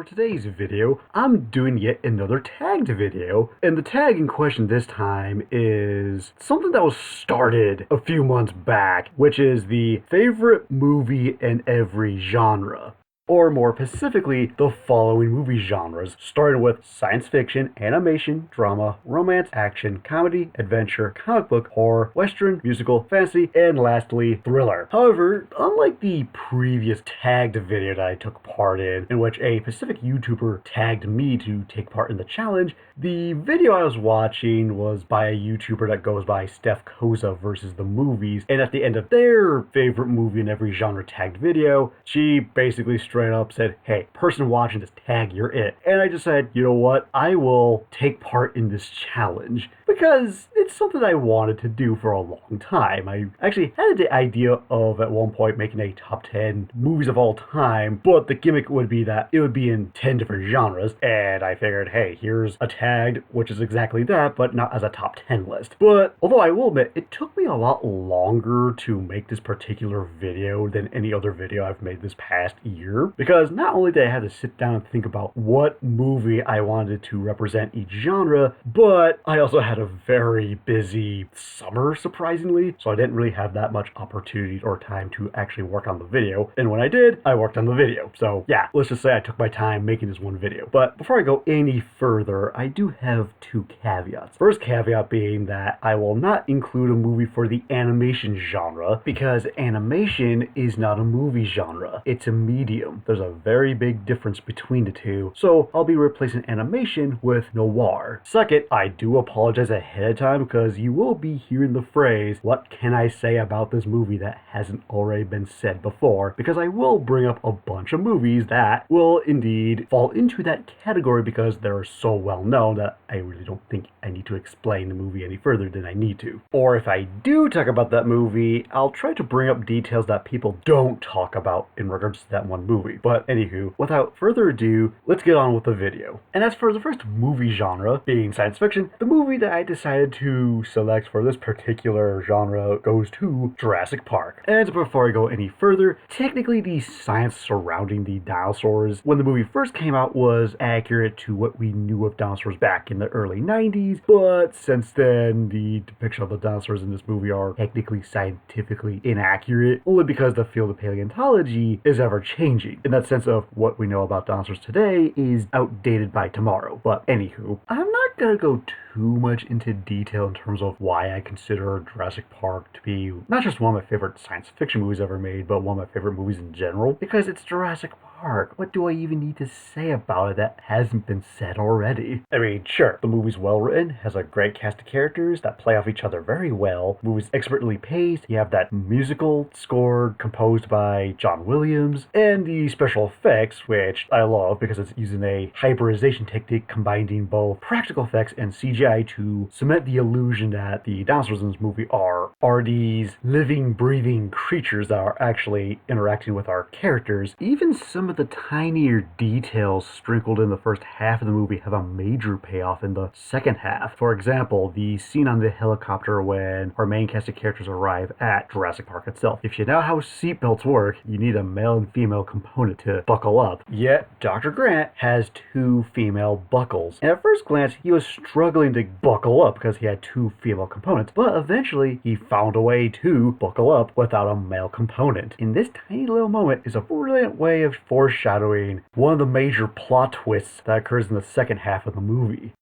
today's video, I'm doing yet another tagged video, and the tag in question this time is something that was started a few months back, which is the favorite movie in every genre. Or more specifically, the following movie genres, starting with science fiction, animation, drama, romance, action, comedy, adventure, comic book, horror, western, musical, fantasy, and lastly, thriller. However, unlike the previous tagged video that I took part in which a specific YouTuber tagged me to take part in the challenge, the video I was watching was by a YouTuber that goes by Steph Cozza versus the movies, and at the end of their favorite movie in every genre tagged video, she basically straight up said, "Hey, person watching this tag, you're it." And I just said, you know what, I will take part in this challenge because it's something I wanted to do for a long time. I actually had the idea of at one point making a top 10 movies of all time, but the gimmick would be that it would be in 10 different genres, and I figured, hey, here's a tag which is exactly that, but not as a top 10 list. But although I will admit, it took me a lot longer to make this particular video than any other video I've made this past year, because not only did I have to sit down and think about what movie I wanted to represent each genre, but I also had a very busy summer, surprisingly, so I didn't really have that much opportunity or time to actually work on the video, and when I did, I worked on the video. So yeah, let's just say I took my time making this one video. But before I go any further, I do have two caveats. First caveat being that I will not include a movie for the animation genre, because animation is not a movie genre, it's a medium. There's a very big difference between the two, so I'll be replacing animation with noir. Second, I do apologize ahead of time because you will be hearing the phrase, "What can I say about this movie that hasn't already been said before?" because I will bring up a bunch of movies that will indeed fall into that category because they're so well known that I really don't think I need to explain the movie any further than I need to. Or if I do talk about that movie, I'll try to bring up details that people don't talk about in regards to that one movie. But anywho, without further ado, let's get on with the video. And as for the first movie genre, being science fiction, the movie that I decided to select for this particular genre goes to Jurassic Park. And before I go any further, technically the science surrounding the dinosaurs when the movie first came out was accurate to what we knew of dinosaurs back in the early 90s, but since then the depiction of the dinosaurs in this movie are technically scientifically inaccurate, only because the field of paleontology is ever changing. In that sense of what we know about dinosaurs today is outdated by tomorrow. But anywho, I'm not gonna go too much into detail in terms of why I consider Jurassic Park to be not just one of my favorite science fiction movies ever made, but one of my favorite movies in general, because it's Jurassic Park. What do I even need to say about it that hasn't been said already? I mean, sure, the movie's well written, has a great cast of characters that play off each other very well, the movie's expertly paced, you have that musical score composed by John Williams, and the special effects, which I love because it's using a hybridization technique combining both practical effects and CGI to cement the illusion that the dinosaurs in this movie are these living, breathing creatures that are actually interacting with our characters. Even some of the tinier details sprinkled in the first half of the movie have a major payoff in the second half. For example, the scene on the helicopter when our main cast of characters arrive at Jurassic Park itself. If you know how seatbelts work, you need a male and female component to buckle up. Yet, Dr. Grant has two female buckles. And at first glance, he was struggling to buckle up because he had two female components, but eventually he found a way to buckle up without a male component. In this tiny little moment is a brilliant way of foreshadowing one of the major plot twists that occurs in the second half of the movie.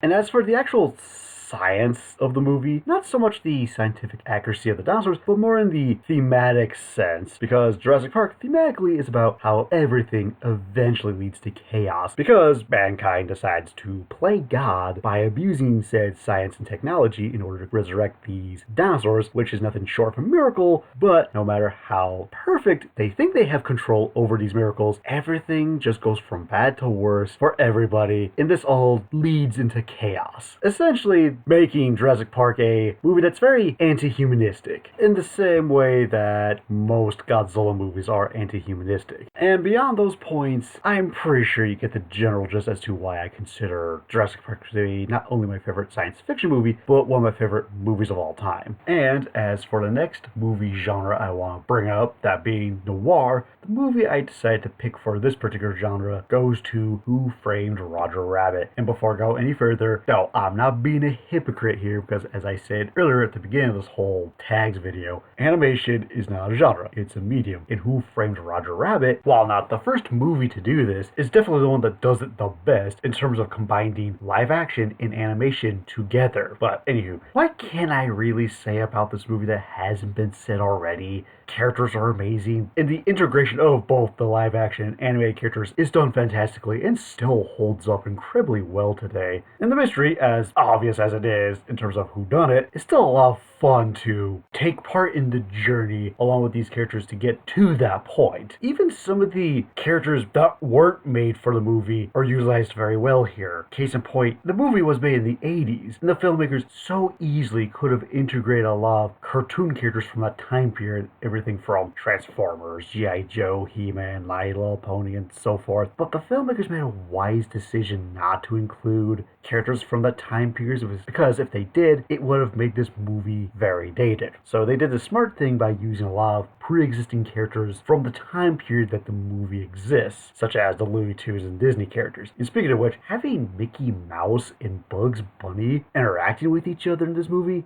And as for the actual science of the movie, not so much the scientific accuracy of the dinosaurs, but more in the thematic sense, because Jurassic Park thematically is about how everything eventually leads to chaos, because mankind decides to play God by abusing said science and technology in order to resurrect these dinosaurs, which is nothing short of a miracle, but no matter how perfect they think they have control over these miracles, everything just goes from bad to worse for everybody, and this all leads into chaos. Essentially, making Jurassic Park a movie that's very anti-humanistic, in the same way that most Godzilla movies are anti-humanistic. And beyond those points, I'm pretty sure you get the general gist as to why I consider Jurassic Park to be not only my favorite science fiction movie, but one of my favorite movies of all time. And as for the next movie genre I want to bring up, that being noir, the the movie I decided to pick for this particular genre goes to Who Framed Roger Rabbit. And before I go any further, no, I'm not being a hypocrite here because, as I said earlier at the beginning of this whole tags video, animation is not a genre, it's a medium. And Who Framed Roger Rabbit, while not the first movie to do this, is definitely the one that does it the best in terms of combining live action and animation together. But anywho, what can I really say about this movie that hasn't been said already? Characters are amazing, and the integration of both the live action and animated characters is done fantastically and still holds up incredibly well today. And the mystery, as obvious as it is in terms of whodunit, is still a lot of fun to take part in the journey along with these characters to get to that point. Even some of the characters that weren't made for the movie are utilized very well here. Case in point, the movie was made in the 80s, and the filmmakers so easily could have integrated a lot of cartoon characters from that time period, everything from Transformers, G.I. Joe, He-Man, My Little Pony, and so forth. But the filmmakers made a wise decision not to include characters from that time period because if they did, it would have made this movie very dated. So they did the smart thing by using a lot of pre-existing characters from the time period that the movie exists, such as the Looney Tunes and Disney characters. And speaking of which, having Mickey Mouse and Bugs Bunny interacting with each other in this movie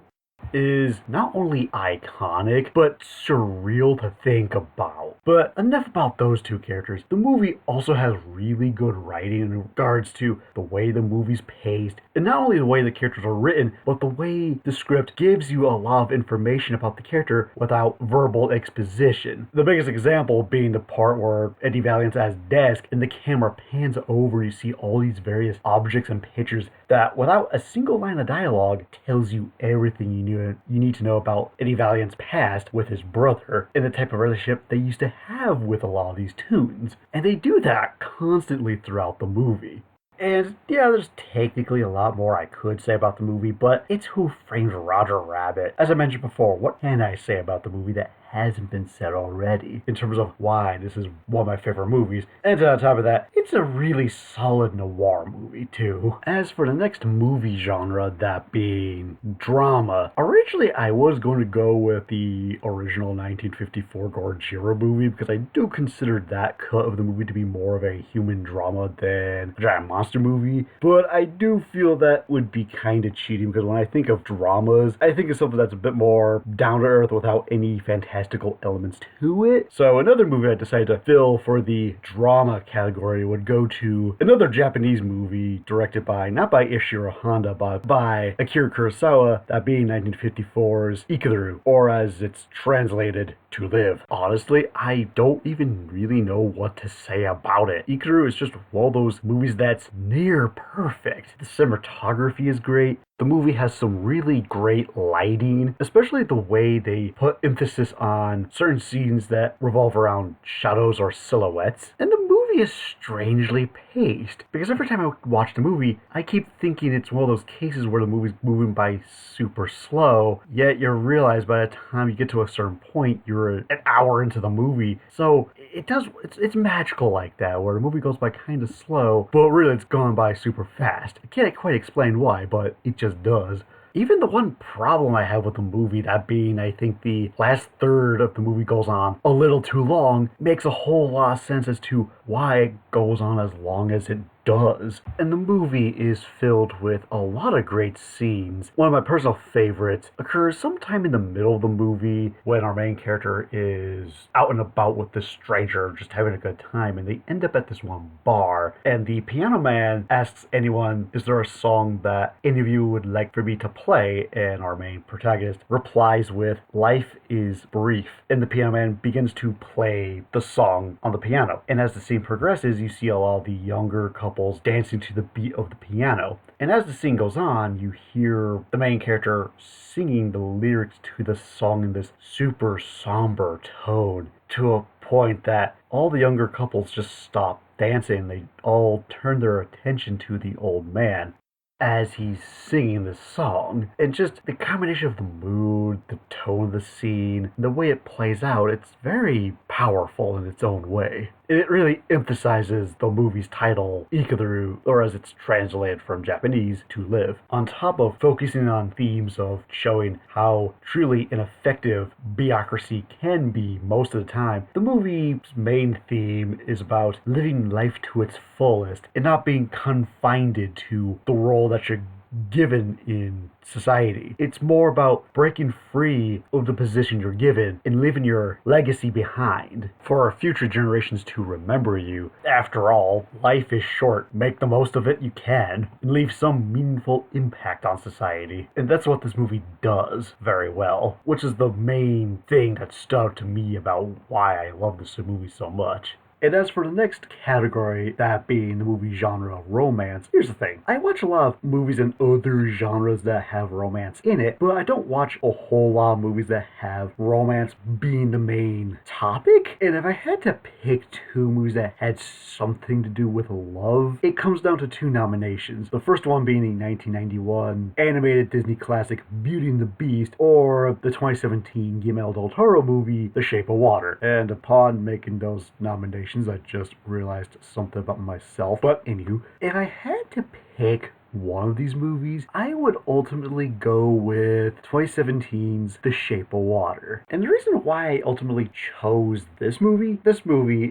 is not only iconic, but surreal to think about. But enough about those two characters. The movie also has really good writing in regards to the way the movie's paced, and not only the way the characters are written, but the way the script gives you a lot of information about the character without verbal exposition. The biggest example being the part where Eddie Valiant's at his desk and the camera pans over, you see all these various objects and pictures that, without a single line of dialogue, tells you everything you need to know about Eddie Valiant's past with his brother and the type of relationship they used to have with a lot of these tunes. And they do that constantly throughout the movie. And yeah, there's technically a lot more I could say about the movie, but it's Who Framed Roger Rabbit. As I mentioned before, what can I say about the movie that hasn't been said already in terms of why this is one of my favorite movies? And on top of that, it's a really solid noir movie too. As for the next movie genre, that being drama, originally I was going to go with the original 1954 Gojira movie because I do consider that cut of the movie to be more of a human drama than a giant monster movie, but I do feel that would be kind of cheating because when I think of dramas, I think of something that's a bit more down to earth without any fantastical elements to it. So another movie I decided to fill for the drama category would go to another Japanese movie directed by, not by Ishiro Honda, but by Akira Kurosawa, that being 1954's Ikiru, or as it's translated, To Live. Honestly, I don't even really know what to say about it. Ikiru is just one of those movies that's near perfect. The cinematography is great. The movie has some really great lighting, especially the way they put emphasis on certain scenes that revolve around shadows or silhouettes. And the movie is strangely paced, because every time I watch the movie, I keep thinking it's one of those cases where the movie's moving by super slow, yet you realize by the time you get to a certain point, you're an hour into the movie. So it's magical like that, where the movie goes by kind of slow, but really it's gone by super fast. I can't quite explain why, but it just does. Even the one problem I have with the movie, that being, I think the last third of the movie goes on a little too long, makes a whole lot of sense as to why it goes on as long as it does. And the movie is filled with a lot of great scenes. One of my personal favorites occurs sometime in the middle of the movie when our main character is out and about with this stranger, just having a good time, and they end up at this one bar, and the piano man asks anyone, is there a song that any of you would like for me to play? And our main protagonist replies with, life is brief. And the piano man begins to play the song on the piano. And as the scene progresses, you see a lot of the younger couples dancing to the beat of the piano. And as the scene goes on, you hear the main character singing the lyrics to the song in this super somber tone, to a point that all the younger couples just stop dancing. They all turn their attention to the old man as he's singing this song. And just the combination of the mood, the tone of the scene, the way it plays out, it's very powerful in its own way. And it really emphasizes the movie's title, Ikaru, or as it's translated from Japanese, to live. On top of focusing on themes of showing how truly ineffective bureaucracy can be most of the time, the movie's main theme is about living life to its fullest and not being confined to the role that you're given in society. It's more about breaking free of the position you're given and leaving your legacy behind for our future generations to remember you. After all, life is short. Make the most of it you can and leave some meaningful impact on society. And that's what this movie does very well, which is the main thing that stood out to me about why I love this movie so much. And as for the next category, that being the movie genre romance, here's the thing. I watch a lot of movies in other genres that have romance in it, but I don't watch a whole lot of movies that have romance being the main topic. And if I had to pick two movies that had something to do with love, it comes down to two nominations. The first one being the 1991 animated Disney classic Beauty and the Beast, or the 2017 Guillermo del Toro movie The Shape of Water. And upon making those nominations, I just realized something about myself. But anywho, if I had to pick one of these movies, I would ultimately go with 2017's The Shape of Water. And the reason why I ultimately chose this movie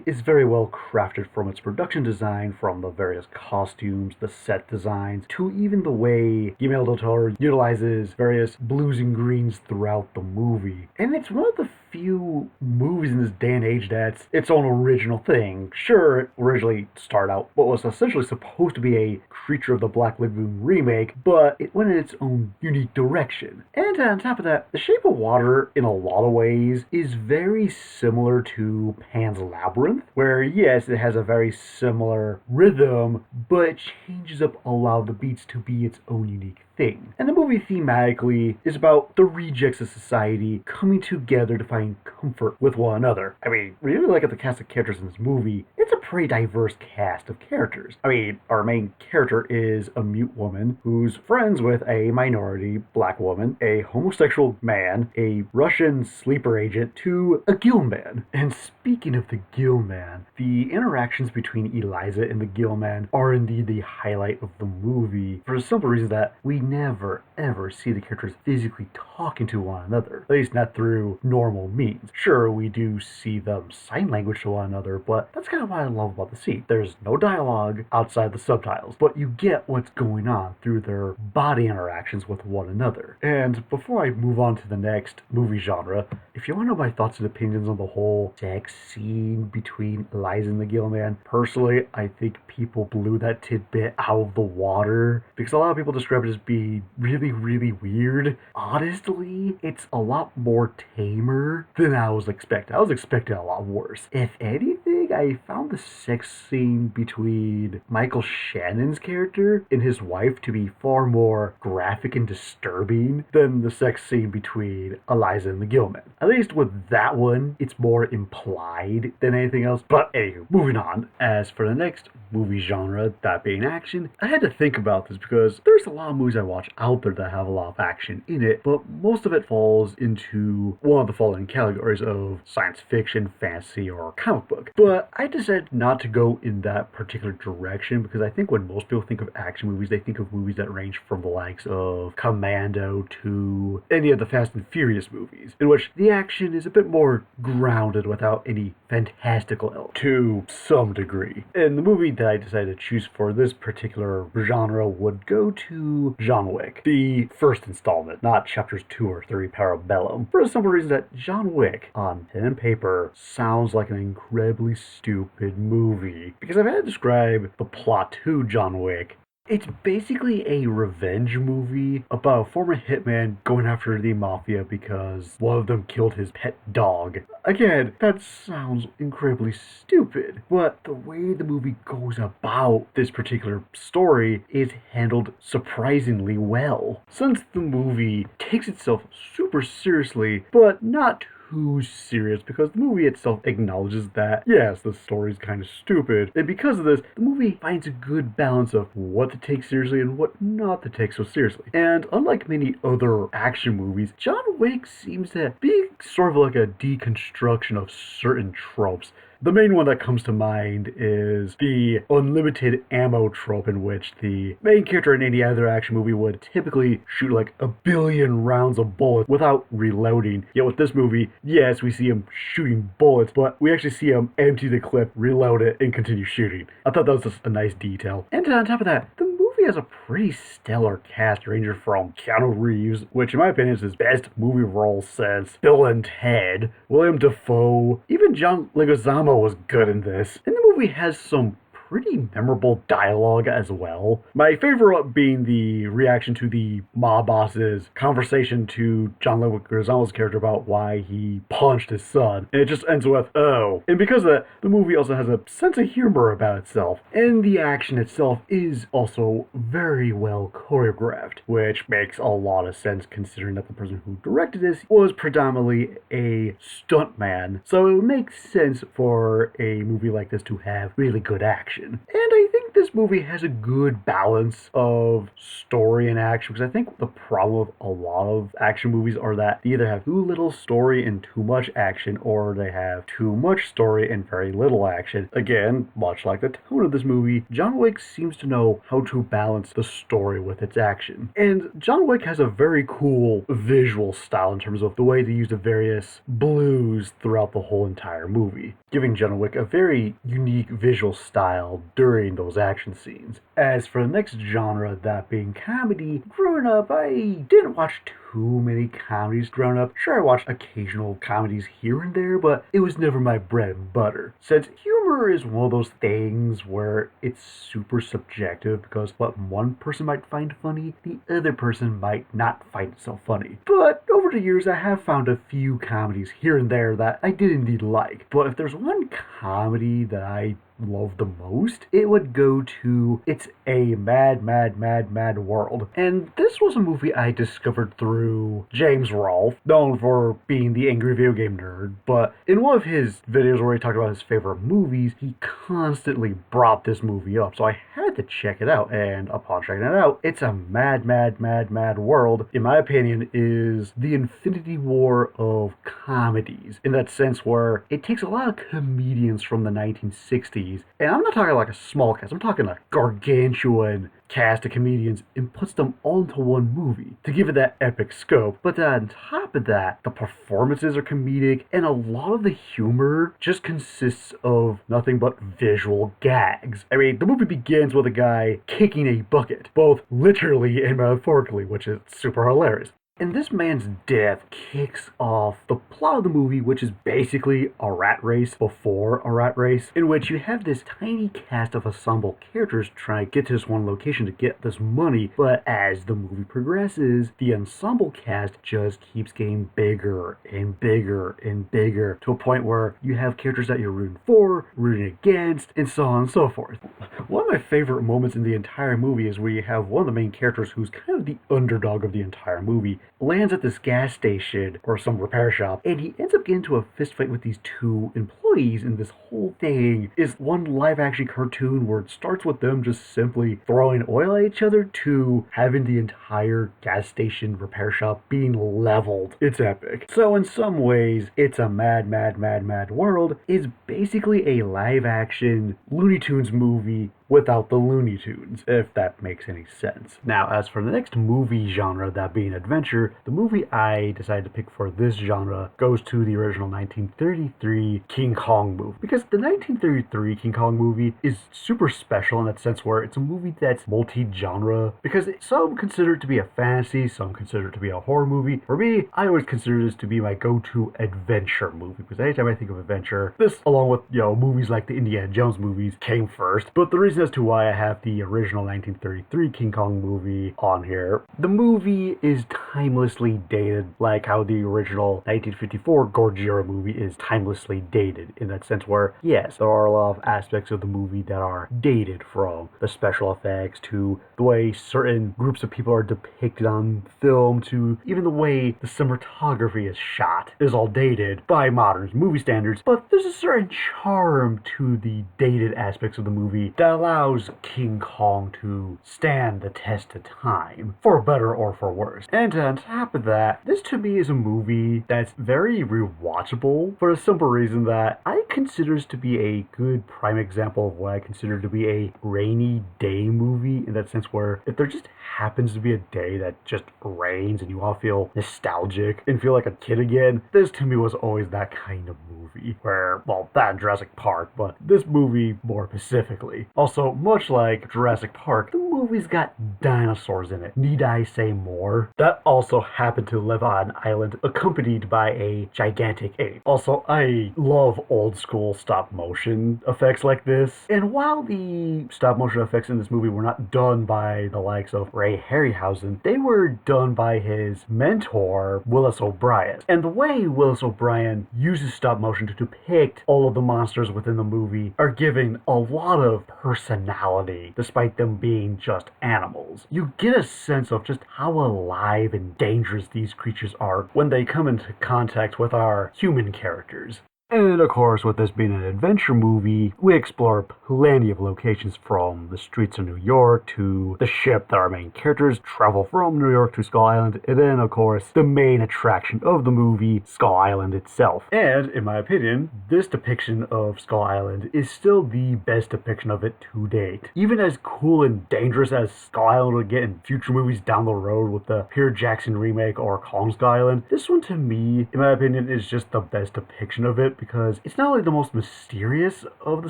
is very well crafted from its production design, from the various costumes, the set designs, to even the way Guillermo del Toro utilizes various blues and greens throughout the movie. And it's one of the few movies in this day and age that's its own original thing. Sure, it originally started out what was essentially supposed to be a Creature of the Black Lagoon remake, but it went in its own unique direction. And on top of that, The Shape of Water, in a lot of ways, is very similar to Pan's Labyrinth, where yes, it has a very similar rhythm, but it changes up a lot of the beats to be its own unique thing. And the movie thematically is about the rejects of society coming together to find comfort with one another. I mean, when you look at the cast of characters in this movie, it's a pretty diverse cast of characters. I mean, our main character is a mute woman who's friends with a minority black woman, a homosexual man, a Russian sleeper agent, to a gill man. And speaking of the gill man, the interactions between Eliza and the gill man are indeed the highlight of the movie, for the simple reason that we never ever see the characters physically talking to one another, at least not through normal means. Sure, we do see them sign language to one another, but that's kind of what I love about the scene. There's no dialogue outside the subtitles, but you get what's going on through their body interactions with one another. And before I move on to the next movie genre, if you want to know my thoughts and opinions on the whole sex scene between Eliza and the gill man, personally, I think people blew that tidbit out of the water, because a lot of people describe it as being really, really weird. Honestly, it's a lot more tamer than I was expecting. I was expecting a lot worse. If anything, I found the sex scene between Michael Shannon's character and his wife to be far more graphic and disturbing than the sex scene between Eliza and the Gilman. At least with that one, it's more implied than anything else. But anyway, moving on. As for the next movie genre, that being action, I had to think about this because there's a lot of movies I watch out there that have a lot of action in it, but most of it falls into one of the following categories of science fiction, fantasy, or comic book. But I decided not to go in that particular direction because I think when most people think of action movies, they think of movies that range from the likes of Commando to any of the Fast and Furious movies, in which the action is a bit more grounded without any fantastical element to some degree. And the movie that I decided to choose for this particular genre would go to John Wick, the first installment, not chapters 2 or 3 Parabellum, for the simple reason that John Wick, on pen and paper, sounds like an incredibly stupid movie. Because if I had to describe the plot to John Wick, it's basically a revenge movie about a former hitman going after the mafia because one of them killed his pet dog. Again, that sounds incredibly stupid, but the way the movie goes about this particular story is handled surprisingly well. Since the movie takes itself super seriously, but not too serious, because the movie itself acknowledges that, yes, the story's kind of stupid, and because of this, the movie finds a good balance of what to take seriously and what not to take so seriously. And unlike many other action movies, John Wick seems to be sort of like a deconstruction of certain tropes. The main one that comes to mind is the unlimited ammo trope, in which the main character in any other action movie would typically shoot like a billion rounds of bullets without reloading. Yet with this movie, yes, we see him shooting bullets, but we actually see him empty the clip, reload it, and continue shooting. I thought that was just a nice detail. And on top of that, the movie has a pretty stellar cast, ranging from Keanu Reeves, which in my opinion is his best movie role since Bill and Ted, William Dafoe, even John Leguizamo was good in this. And the movie has some pretty memorable dialogue as well. My favorite being the reaction to the mob boss's conversation to John Leguizamo's character about why he punched his son. And it just ends with, oh. And because of that, the movie also has a sense of humor about itself. And the action itself is also very well choreographed, which makes a lot of sense considering that the person who directed this was predominantly a stuntman. So it would make sense for a movie like this to have really good action. And I think this movie has a good balance of story and action, because I think the problem with a lot of action movies are that they either have too little story and too much action, or they have too much story and very little action. Again, much like the tone of this movie, John Wick seems to know how to balance the story with its action. And John Wick has a very cool visual style in terms of the way they use the various blues throughout the whole entire movie, giving John Wick a very unique visual style during those action scenes. As for the next genre, that being comedy, growing up, I didn't watch too many comedies growing up. Sure, I watched occasional comedies here and there, but it was never my bread and butter. Since humor is one of those things where it's super subjective, because what one person might find funny, the other person might not find it so funny. But over the years, I have found a few comedies here and there that I did indeed like. But if there's one comedy that I love the most, it would go to It's a Mad, Mad, Mad, Mad World. And this was a movie I discovered through James Rolfe, known for being the angry video game nerd, but in one of his videos where he talked about his favorite movies, he constantly brought this movie up, so I had to check it out, and upon checking it out, It's a Mad, Mad, Mad, Mad World, in my opinion, is the Infinity War of comedies, in that sense where it takes a lot of comedians from the 1960s, and I'm not talking like a small cast, I'm talking a gargantuan cast of comedians, and puts them all into one movie to give it that epic scope. But on top of that, the performances are comedic, and a lot of the humor just consists of nothing but visual gags. I mean, the movie begins with a guy kicking a bucket, both literally and metaphorically, which is super hilarious. And this man's death kicks off the plot of the movie, which is basically a rat race before a rat race, in which you have this tiny cast of ensemble characters trying to get to this one location to get this money, but as the movie progresses, the ensemble cast just keeps getting bigger and bigger and bigger, to a point where you have characters that you're rooting for, rooting against, and so on and so forth. One of my favorite moments in the entire movie is where you have one of the main characters who's kind of the underdog of the entire movie, lands at this gas station or some repair shop, and he ends up getting into a fist fight with these two employees, and this whole thing is one live action cartoon where it starts with them just simply throwing oil at each other to having the entire gas station repair shop being leveled. It's epic. So in some ways, It's a Mad, Mad, Mad, Mad World is basically a live action Looney Tunes movie without the Looney Tunes, if that makes any sense. Now, as for the next movie genre, that being adventure, the movie I decided to pick for this genre goes to the original 1933 King Kong movie. Because the 1933 King Kong movie is super special in that sense where it's a movie that's multi-genre, because some consider it to be a fantasy, some consider it to be a horror movie. For me, I always consider this to be my go-to adventure movie, because anytime I think of adventure, this, along with, movies like the Indiana Jones movies, came first. But the reason as to why I have the original 1933 King Kong movie on here, the movie is timelessly dated, like how the original 1954 Gojira movie is timelessly dated, in that sense where, yes, there are a lot of aspects of the movie that are dated, from the special effects to the way certain groups of people are depicted on film to even the way the cinematography is shot is all dated by modern movie standards. But there's a certain charm to the dated aspects of the movie that allows King Kong to stand the test of time, for better or for worse. And on top of that, this to me is a movie that's very rewatchable for a simple reason that I consider this to be a good prime example of what I consider to be a rainy day movie, in that sense where if there just happens to be a day that just rains and you all feel nostalgic and feel like a kid again, this to me was always that kind of movie where, well, that and Jurassic Park, but this movie more specifically. Also, much like Jurassic Park, the movie's got dinosaurs in it. Need I say more? That also happened to live on an island accompanied by a gigantic ape. Also, I love old school stop motion effects like this, and while the stop motion effects in this movie were not done by the likes of Ray Harryhausen, they were done by his mentor, Willis O'Brien. And the way Willis O'Brien uses stop motion to depict all of the monsters within the movie are given a lot of personality, despite them being just animals. You get a sense of just how alive and dangerous these creatures are when they come into contact with our human characters. And of course, with this being an adventure movie, we explore plenty of locations from the streets of New York to the ship that our main characters travel from New York to Skull Island, and then of course, the main attraction of the movie, Skull Island itself. And in my opinion, this depiction of Skull Island is still the best depiction of it to date. Even as cool and dangerous as Skull Island would get in future movies down the road with the Peter Jackson remake or Kong Skull Island, this one to me, in my opinion, is just the best depiction of it, because it's not only the most mysterious of the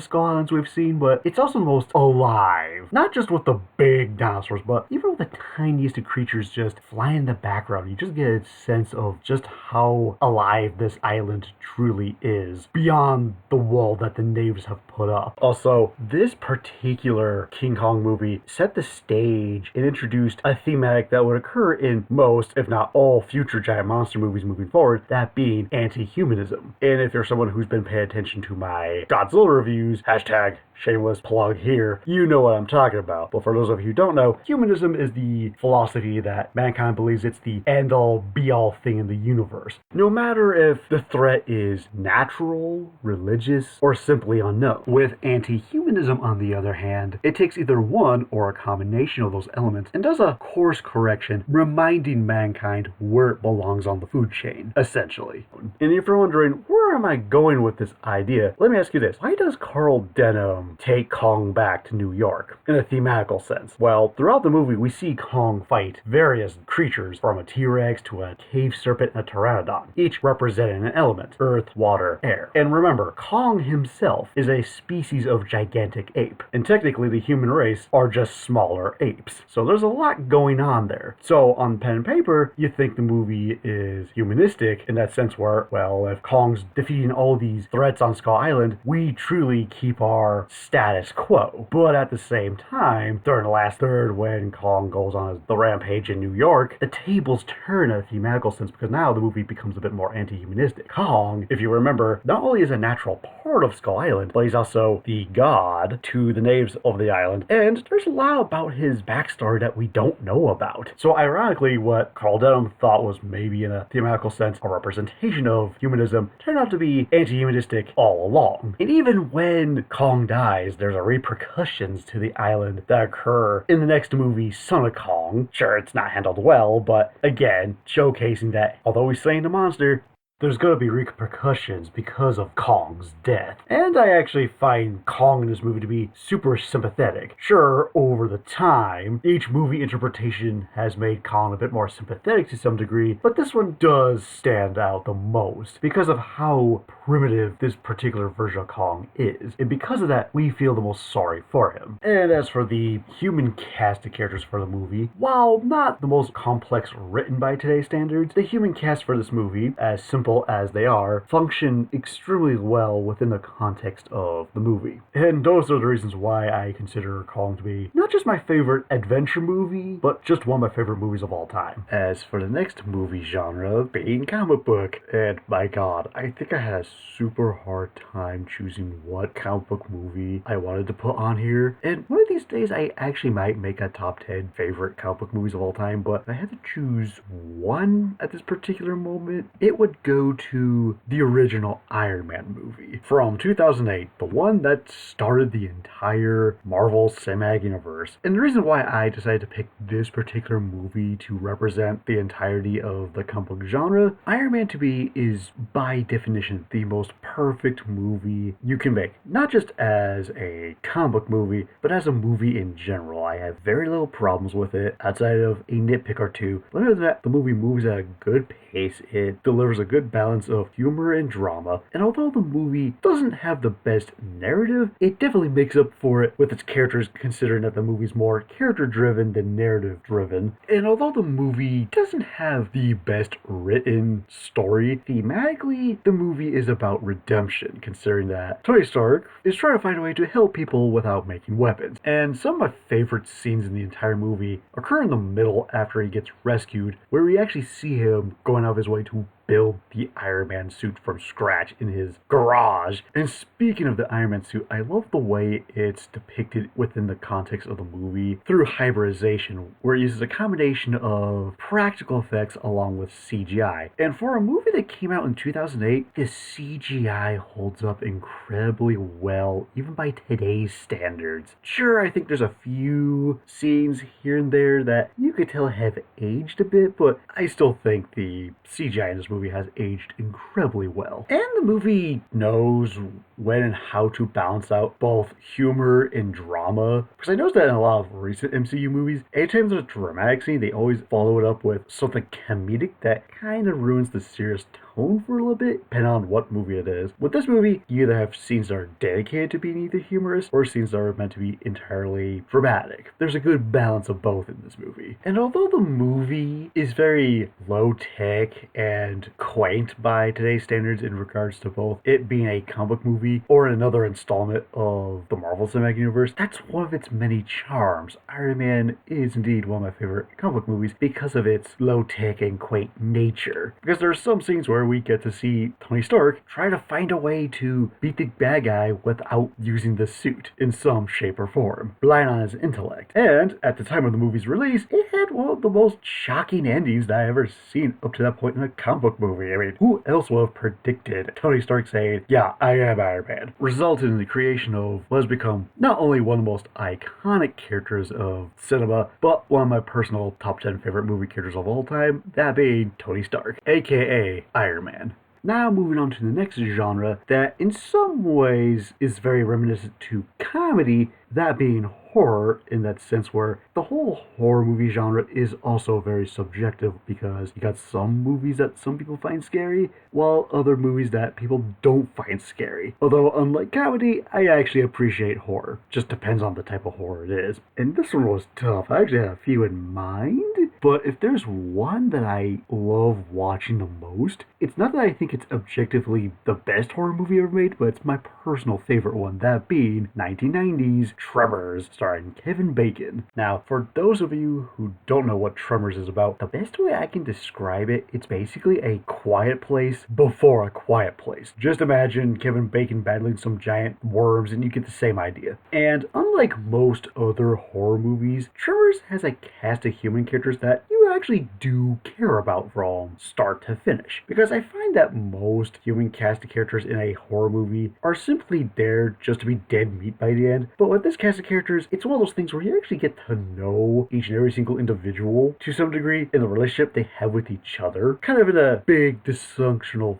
Skull Islands we've seen, but it's also the most alive. Not just with the big dinosaurs, but even with the tiniest of creatures just flying in the background. You just get a sense of just how alive this island truly is, beyond the wall that the natives have put up. Also, this particular King Kong movie set the stage and introduced a thematic that would occur in most, if not all, future giant monster movies moving forward, that being anti-humanism. And if you're someone who's been paying attention to my Godzilla reviews, hashtag shameless plug here, you know what I'm talking about. But for those of you who don't know, humanism is the philosophy that mankind believes it's the end-all, be-all thing in the universe. No matter if the threat is natural, religious, or simply unknown. With anti-humanism, on the other hand, it takes either one or a combination of those elements and does a course correction, reminding mankind where it belongs on the food chain, essentially. And if you're wondering, where am I going with this idea? Let me ask you this. Why does Carl Denham take Kong back to New York in a thematical sense? Well, throughout the movie, we see Kong fight various creatures, from a T-Rex to a cave serpent and a pteranodon, each representing an element: earth, water, air. And remember, Kong himself is a species of gigantic ape, and technically the human race are just smaller apes. So there's a lot going on there. So on pen and paper, you think the movie is humanistic in that sense where, well, if Kong's defeating all these threats on Skull Island, we truly keep our status quo. But at the same time, during the last third, when Kong goes on the rampage in New York, the tables turn in a thematical sense, because now the movie becomes a bit more anti-humanistic. Kong, if you remember, not only is a natural part of Skull Island, but he's also the god to the natives of the island, and there's a lot about his backstory that we don't know about. So ironically, what Carl Denham thought was maybe in a thematical sense a representation of humanism turned out to be anti-humanistic all along. And even when Kong dies, there's a repercussions to the island that occur in the next movie, Son of Kong. Sure, it's not handled well, but again, showcasing that although he's slaying the monster, there's going to be repercussions because of Kong's death. And I actually find Kong in this movie to be super sympathetic. Sure, over the time, each movie interpretation has made Kong a bit more sympathetic to some degree, but this one does stand out the most because of how primitive this particular version of Kong is. And because of that, we feel the most sorry for him. And as for the human cast of characters for the movie, while not the most complex written by today's standards, the human cast for this movie, as simple as they are, function extremely well within the context of the movie. And those are the reasons why I consider Kong to be not just my favorite adventure movie, but just one of my favorite movies of all time. As for the next movie genre, being comic book, and my god, I think I had a super hard time choosing what comic book movie I wanted to put on here. And one of these days I actually might make a top 10 favorite comic book movies of all time, but if I had to choose one at this particular moment, it would go go to the original Iron Man movie from 2008, the one that started the entire Marvel Cinematic Universe. And the reason why I decided to pick this particular movie to represent the entirety of the comic book genre, Iron Man to me is by definition the most perfect movie you can make. Not just as a comic book movie, but as a movie in general. I have very little problems with it outside of a nitpick or two. But other than that, the movie moves at a good pace. It delivers a good balance of humor and drama. And although the movie doesn't have the best narrative, it definitely makes up for it with its characters, considering that the movie's more character-driven than narrative-driven. And although the movie doesn't have the best written story, thematically, the movie is about redemption, considering that Tony Stark is trying to find a way to help people without making weapons. And some of my favorite scenes in the entire movie occur in the middle after he gets rescued, where we actually see him going out of his way to build the Iron Man suit from scratch in his garage. And speaking of the Iron Man suit, I love the way it's depicted within the context of the movie through hybridization, where it uses a combination of practical effects along with CGI. And for a movie that came out in 2008, the CGI holds up incredibly well, even by today's standards. Sure, I think there's a few scenes here and there that you could tell have aged a bit, but I still think the CGI in this movie has aged incredibly well. And the movie knows when and how to balance out both humor and drama. Because I noticed that in a lot of recent MCU movies, anytime there's a dramatic scene, they always follow it up with something comedic that kind of ruins the serious tone for a little bit, depending on what movie it is. With this movie, you either have scenes that are dedicated to being either humorous or scenes that are meant to be entirely dramatic. There's a good balance of both in this movie. And although the movie is very low-tech and quaint by today's standards in regards to both it being a comic book movie or another installment of the Marvel Cinematic Universe, that's one of its many charms. Iron Man is indeed one of my favorite comic book movies because of its low-tech and quaint nature. Because there are some scenes where we get to see Tony Stark try to find a way to beat the bad guy without using the suit in some shape or form, relying on his intellect. And at the time of the movie's release, it had one of the most shocking endings that I've ever seen up to that point in a comic book movie. I mean, who else would have predicted Tony Stark saying, "Yeah, I am Iron Man," resulted in the creation of what has become not only one of the most iconic characters of cinema, but one of my personal top 10 favorite movie characters of all time, that being Tony Stark, aka Iron Man. Now moving on to the next genre that in some ways is very reminiscent to comedy, that being horror, in that sense where the whole horror movie genre is also very subjective, because you got some movies that some people find scary, while other movies that people don't find scary. Although unlike comedy, I actually appreciate horror. Just depends on the type of horror it is. And this one was tough. I actually had a few in mind, but if there's one that I love watching the most, it's not that I think it's objectively the best horror movie ever made, but it's my personal favorite one, that being 1990's Tremors, starring Kevin Bacon. Now, for those of you who don't know what Tremors is about, the best way I can describe it, it's basically a quiet place before a quiet place. Just imagine Kevin Bacon battling some giant worms and you get the same idea. And unlike most other horror movies, Tremors has a cast of human characters that you actually do care about from start to finish. Because I find that most human cast of characters in a horror movie are simply there just to be dead meat by the end. But with this cast of characters, it's one of those things where you actually get to know each and every single individual to some degree in the relationship they have with each other, kind of in a big dysfunctional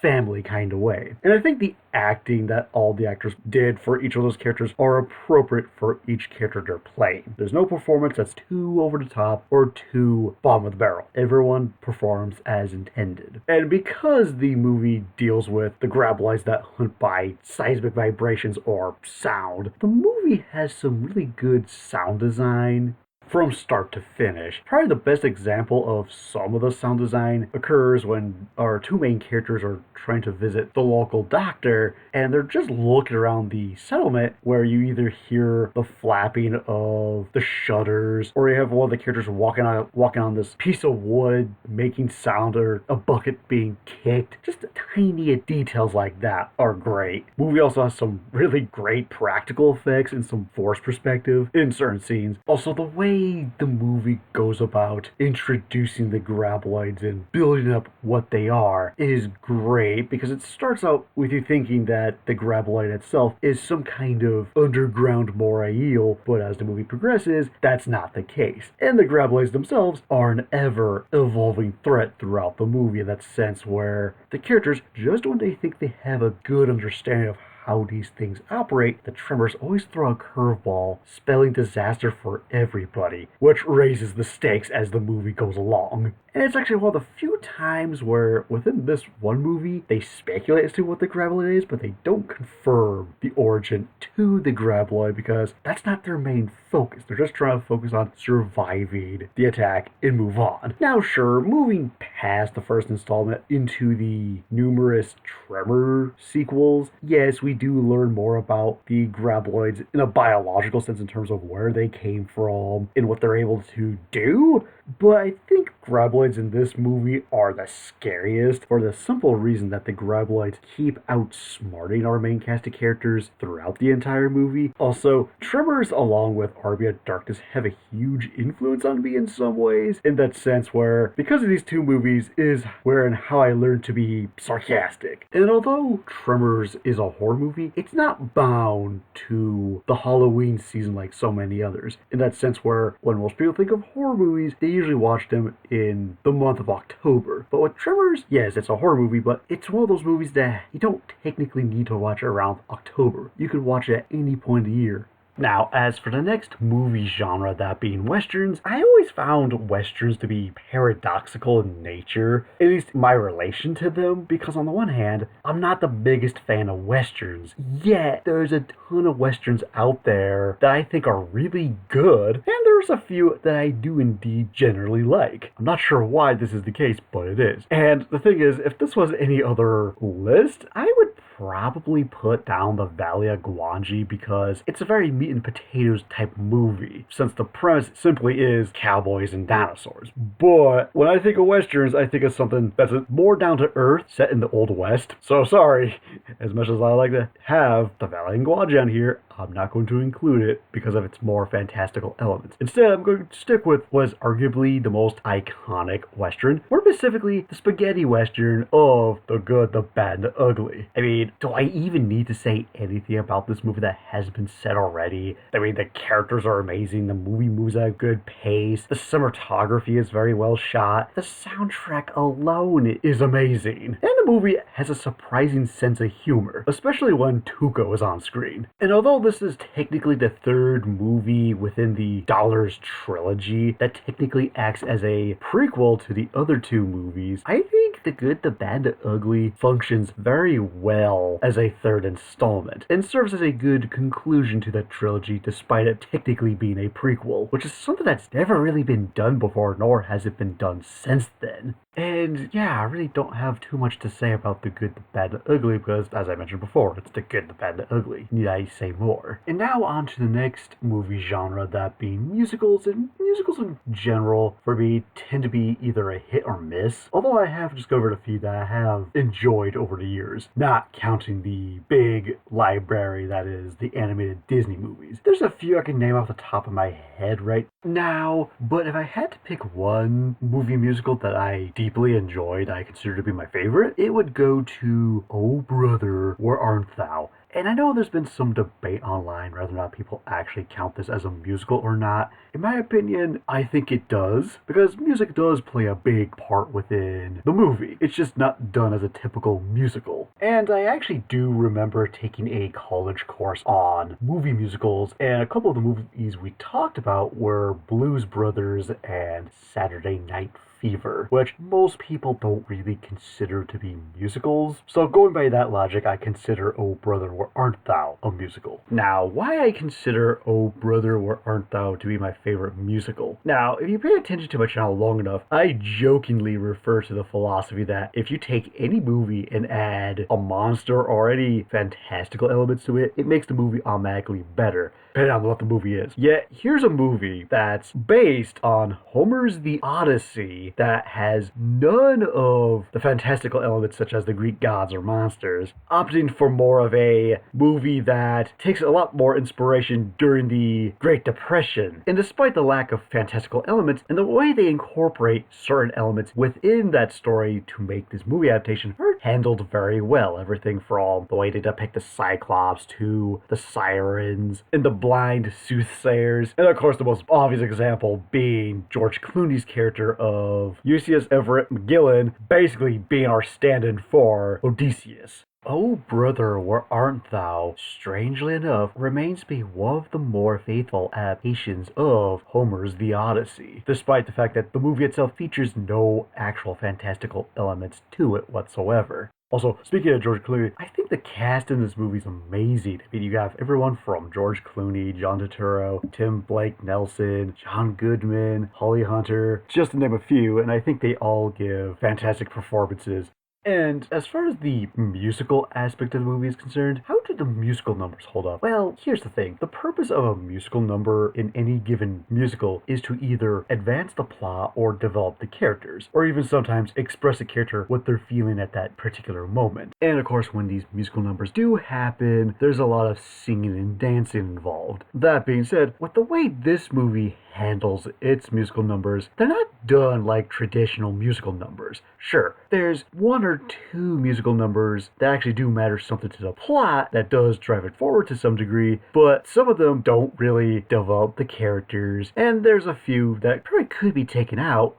family kind of way. And I think the acting that all the actors did for each of those characters are appropriate for each character they're playing. There's no performance that's too over the top or too bottom of the barrel. Everyone performs as intended. And because the movie deals with the graboids that hunt by seismic vibrations or sound, the movie has some really good sound design from start to finish. Probably the best example of some of the sound design occurs when our two main characters are trying to visit the local doctor, and they're just looking around the settlement, where you either hear the flapping of of the shutters, or you have one of the characters walking on this piece of wood, making sound, or a bucket being kicked. Just the tiny details like that are great. The movie also has some really great practical effects and some force perspective in certain scenes. Also, the way the movie goes about introducing the graboids and building up what they are is great, because it starts out with you thinking that the graboid itself is some kind of underground moray eel, but as the movie progresses, that's not the case. And the graboids themselves are an ever-evolving threat throughout the movie, in that sense where the characters, just when they think they have a good understanding of how these things operate, the Tremors always throw a curveball, spelling disaster for everybody, which raises the stakes as the movie goes along. And it's actually one of the few times where, within this one movie, they speculate as to what the graboid is, but they don't confirm the origin to the graboid, because that's not their main focus. They're just trying to focus on surviving the attack and move on. Now, sure, moving past the first installment into the numerous Tremor sequels, yes, we do learn more about the graboids in a biological sense in terms of where they came from and what they're able to do. But I think graboids in this movie are the scariest, for the simple reason that the graboids keep outsmarting our main cast of characters throughout the entire movie. Also, Tremors along with Army of Darkness have a huge influence on me in some ways, in that sense where, because of these two movies, is where and how I learned to be sarcastic. And although Tremors is a horror movie, it's not bound to the Halloween season like so many others, in that sense where when most people think of horror movies, they usually watch them in the month of October. But with Tremors, yes, it's a horror movie, but it's one of those movies that you don't technically need to watch around October. You could watch it at any point of the year. Now, as for the next movie genre, that being westerns, I always found westerns to be paradoxical in nature, at least my relation to them, because on the one hand, I'm not the biggest fan of westerns, yet there's a ton of westerns out there that I think are really good, and there's a few that I do indeed generally like. I'm not sure why this is the case, but it is. And the thing is, if this was any other list, I would probably put down The Valley of Gwangi, because it's a very meat and potatoes type movie, since the premise simply is cowboys and dinosaurs. But when I think of westerns, I think of something that's more down to earth, set in the Old West. So sorry, as much as I like to have The Valley of Gwangi on here, I'm not going to include it because of its more fantastical elements. Instead, I'm going to stick with what is arguably the most iconic western, more specifically the spaghetti western of The Good, the Bad, and the Ugly. I mean, do I even need to say anything about this movie that has been said already? I mean, the characters are amazing, the movie moves at a good pace, the cinematography is very well shot, the soundtrack alone is amazing, and the movie has a surprising sense of humor, especially when Tuco is on screen. And although this is technically the third movie within the Dollars trilogy that technically acts as a prequel to the other two movies, I think The Good, the Bad, the Ugly functions very well as a third installment, and serves as a good conclusion to the trilogy despite it technically being a prequel, which is something that's never really been done before, nor has it been done since then. And yeah, I really don't have too much to say about The Good, the Bad, the Ugly, because, as I mentioned before, it's The Good, the Bad, the Ugly. Need I say more? And now on to the next movie genre, that being musicals. And musicals in general, for me, tend to be either a hit or miss, although I have discovered a few that I have enjoyed over the years, not counting the big library that is the animated Disney movies. There's a few I can name off the top of my head right now, but if I had to pick one movie musical that I deeply enjoyed, I consider to be my favorite, it would go to Oh Brother, Where Art Thou? And I know there's been some debate online whether or not people actually count this as a musical or not. In my opinion, I think it does, because music does play a big part within the movie. It's just not done as a typical musical. And I actually do remember taking a college course on movie musicals, and a couple of the movies we talked about were Blues Brothers and Saturday Night Fever, which most people don't really consider to be musicals. So going by that logic, I consider Oh Brother, Where Art Thou a musical. Now, why I consider Oh Brother, Where Art Thou to be my favorite musical? Now, if you pay attention to my channel long enough, I jokingly refer to the philosophy that if you take any movie and add a monster or any fantastical elements to it, it makes the movie automatically better. depending on what the movie is. Yet, here's a movie that's based on Homer's The Odyssey that has none of the fantastical elements such as the Greek gods or monsters, opting for more of a movie that takes a lot more inspiration during the Great Depression. And despite the lack of fantastical elements, and the way they incorporate certain elements within that story to make this movie adaptation are handled very well. Everything from the way they depict the Cyclops to the sirens and the blind soothsayers, and of course the most obvious example being George Clooney's character of Ulysses Everett McGillen basically being our stand-in for Odysseus. Oh, brother, where art thou? Strangely enough, remains to be one of the more faithful adaptations of Homer's The Odyssey, despite the fact that the movie itself features no actual fantastical elements to it whatsoever. Also, speaking of George Clooney, I think the cast in this movie is amazing. I mean, you have everyone from George Clooney, John Turturro, Tim Blake Nelson, John Goodman, Holly Hunter, just to name a few, and I think they all give fantastic performances. And as far as the musical aspect of the movie is concerned, how do the musical numbers hold up? Well, here's the thing. The purpose of a musical number in any given musical is to either advance the plot or develop the characters, or even sometimes express a character what they're feeling at that particular moment. And of course, when these musical numbers do happen, there's a lot of singing and dancing involved. That being said, with the way this movie handles its musical numbers, they're not done like traditional musical numbers. Sure, there's one or two musical numbers that actually do matter something to the plot that does drive it forward to some degree, but some of them don't really develop the characters, and there's a few that probably could be taken out.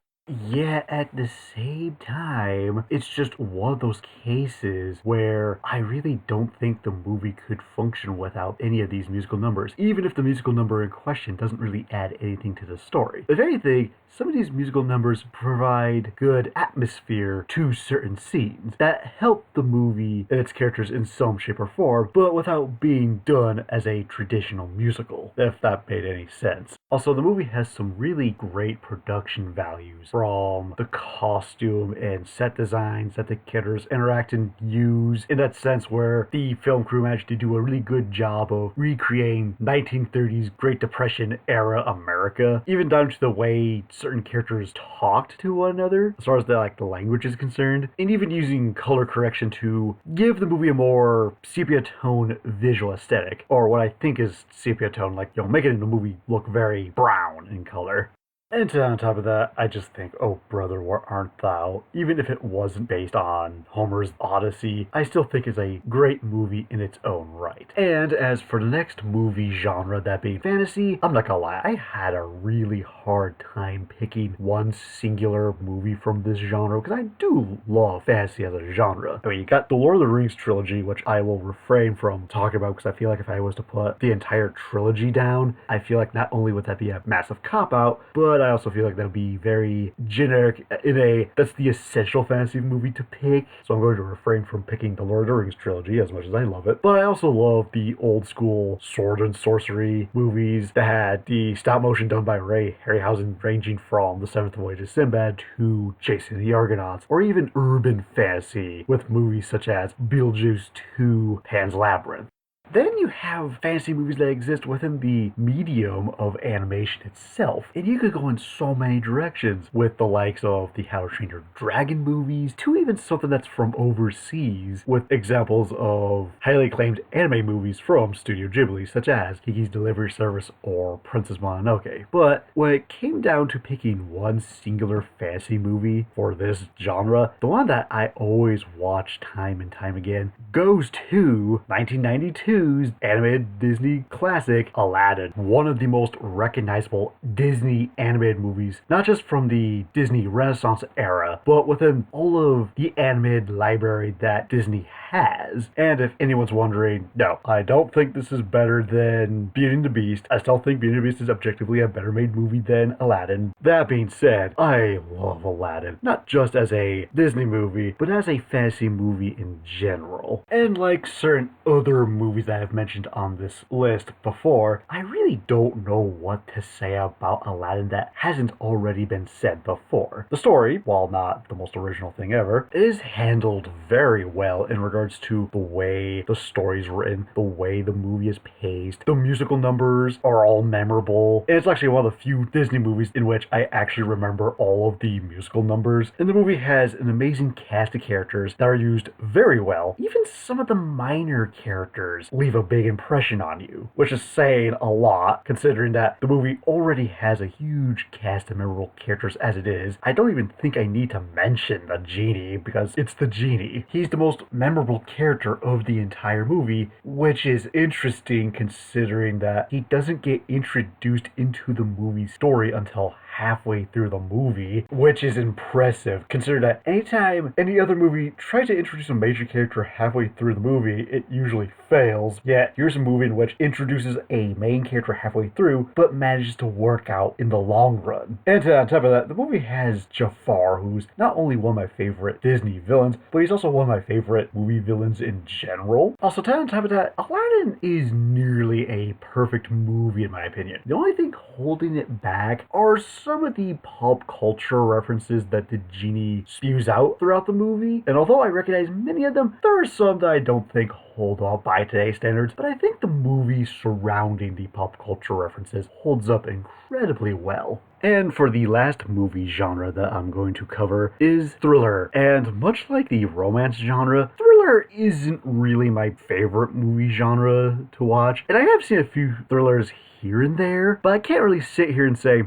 Yet at the same time, it's just one of those cases where I really don't think the movie could function without any of these musical numbers, even if the musical number in question doesn't really add anything to the story. If anything, some of these musical numbers provide good atmosphere to certain scenes that help the movie and its characters in some shape or form, but without being done as a traditional musical, if that made any sense. Also, the movie has some really great production values, from the costume and set designs that the characters interact and use, in that sense where the film crew managed to do a really good job of recreating 1930s Great Depression era America, even down to the way certain characters talked to one another, as far as the language is concerned, and even using color correction to give the movie a more sepia tone visual aesthetic, or what I think is sepia tone, making the movie look very brown in color. And on top of that, I just think, oh brother, where art thou? Even if it wasn't based on Homer's Odyssey, I still think it's a great movie in its own right. And as for the next movie genre, that being fantasy, I'm not gonna lie, I had a really hard time picking one singular movie from this genre, because I do love fantasy as a genre. I mean, you got the Lord of the Rings trilogy, which I will refrain from talking about, because I feel like if I was to put the entire trilogy down, I feel like not only would that be a massive cop-out, but I also feel like that would be very generic that's the essential fantasy movie to pick, so I'm going to refrain from picking the Lord of the Rings trilogy as much as I love it. But I also love the old school sword and sorcery movies that had the stop motion done by Ray Harryhausen, ranging from The Seventh Voyage of Sinbad to Chasing the Argonauts, or even urban fantasy with movies such as Beetlejuice to Pan's Labyrinth. Then you have fantasy movies that exist within the medium of animation itself, and you could go in so many directions, with the likes of the How to Train Your Dragon movies, to even something that's from overseas, with examples of highly acclaimed anime movies from Studio Ghibli, such as Kiki's Delivery Service or Princess Mononoke. But when it came down to picking one singular fantasy movie for this genre, the one that I always watch time and time again goes to 1992 animated Disney classic Aladdin, one of the most recognizable Disney animated movies, not just from the Disney Renaissance era, but within all of the animated library that Disney has. And if anyone's wondering, no, I don't think this is better than Beauty and the Beast. I still think Beauty and the Beast is objectively a better made movie than Aladdin. That being said, I love Aladdin, not just as a Disney movie, but as a fantasy movie in general. And like certain other movies movies that I've mentioned on this list before, I really don't know what to say about Aladdin that hasn't already been said before. The story, while not the most original thing ever, is handled very well in regards to the way the story's written, the way the movie is paced. The musical numbers are all memorable. And it's actually one of the few Disney movies in which I actually remember all of the musical numbers. And the movie has an amazing cast of characters that are used very well. Even some of the minor characters leave a big impression on you, which is saying a lot considering that the movie already has a huge cast of memorable characters as it is. I don't even think I need to mention the genie because it's the genie. He's the most memorable character of the entire movie, which is interesting considering that he doesn't get introduced into the movie story until halfway through the movie, which is impressive considering that anytime any other movie tries to introduce a major character halfway through the movie, it usually fails. Yet here's a movie in which introduces a main character halfway through but manages to work out in the long run. And on top of that, the movie has Jafar, who's not only one of my favorite Disney villains, but he's also one of my favorite movie villains in general. Also, on top of that, Aladdin is nearly a perfect movie in my opinion. The only thing holding it back are some of the pop culture references that the genie spews out throughout the movie. And although I recognize many of them, there are some that I don't think hold up by today's standards, but I think the movie surrounding the pop culture references holds up incredibly well. And for the last movie genre that I'm going to cover is thriller. And much like the romance genre, thriller isn't really my favorite movie genre to watch. And I have seen a few thrillers here and there, but I can't really sit here and say,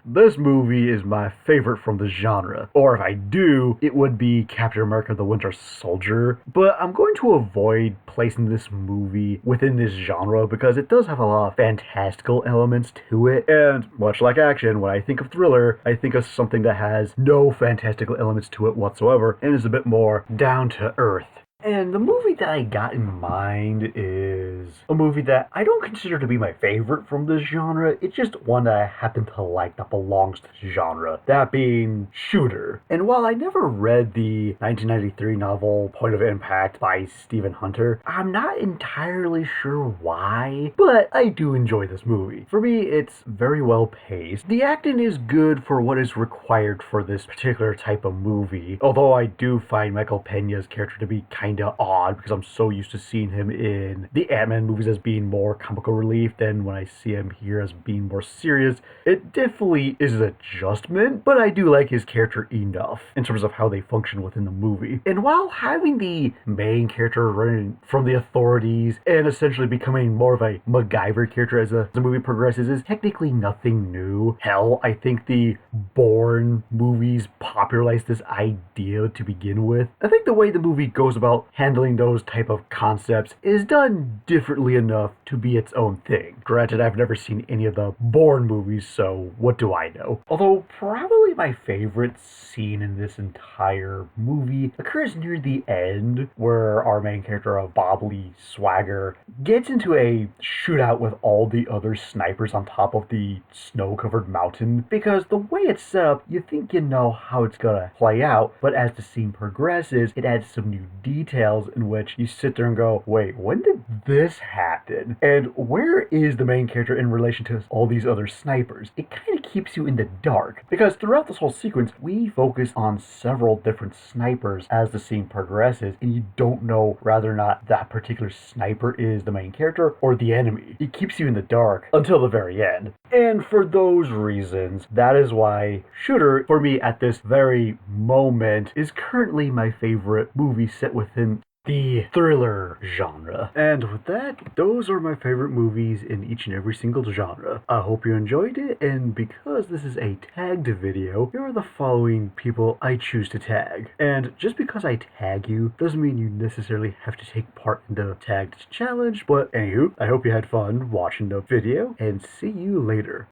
this movie is my favorite from the genre. Or if I do, it would be Captain America the Winter Soldier. But I'm going to avoid placing this movie within this genre because it does have a lot of fantastical elements to it. And much like action, when I think of thriller, I think of something that has no fantastical elements to it whatsoever and is a bit more down to earth. And the movie that I got in mind is a movie that I don't consider to be my favorite from this genre. It's just one that I happen to like that belongs to the genre, that being Shooter. And while I never read the 1993 novel Point of Impact by Stephen Hunter, I'm not entirely sure why, but I do enjoy this movie. For me, it's very well paced. The acting is good for what is required for this particular type of movie, although I do find Michael Peña's character to be kind of odd because I'm so used to seeing him in the Ant-Man movies as being more comical relief than when I see him here as being more serious. It definitely is an adjustment, but I do like his character enough in terms of how they function within the movie. And while having the main character running from the authorities and essentially becoming more of a MacGyver character as the movie progresses is technically nothing new. Hell, I think the Bourne movies popularized this idea to begin with. I think the way the movie goes about handling those type of concepts is done differently enough to be its own thing. Granted, I've never seen any of the Bourne movies, so what do I know? Although probably my favorite scene in this entire movie occurs near the end, where our main character of Bob Lee Swagger gets into a shootout with all the other snipers on top of the snow-covered mountain, because the way it's set up, you think you know how it's gonna play out, but as the scene progresses, it adds some new details in which you sit there and go, wait, when did this happen? And where is the main character in relation to all these other snipers? It kind of keeps you in the dark, because throughout this whole sequence, we focus on several different snipers as the scene progresses, and you don't know whether or not that particular sniper is the main character or the enemy. It keeps you in the dark until the very end. And for those reasons, that is why Shooter, for me at this very moment, is currently my favorite movie set within the thriller genre. And with that, those are my favorite movies in each and every single genre. I hope you enjoyed it, and because this is a tagged video, here are the following people I choose to tag. And just because I tag you doesn't mean you necessarily have to take part in the tagged challenge, but anywho, I hope you had fun watching the video, and see you later.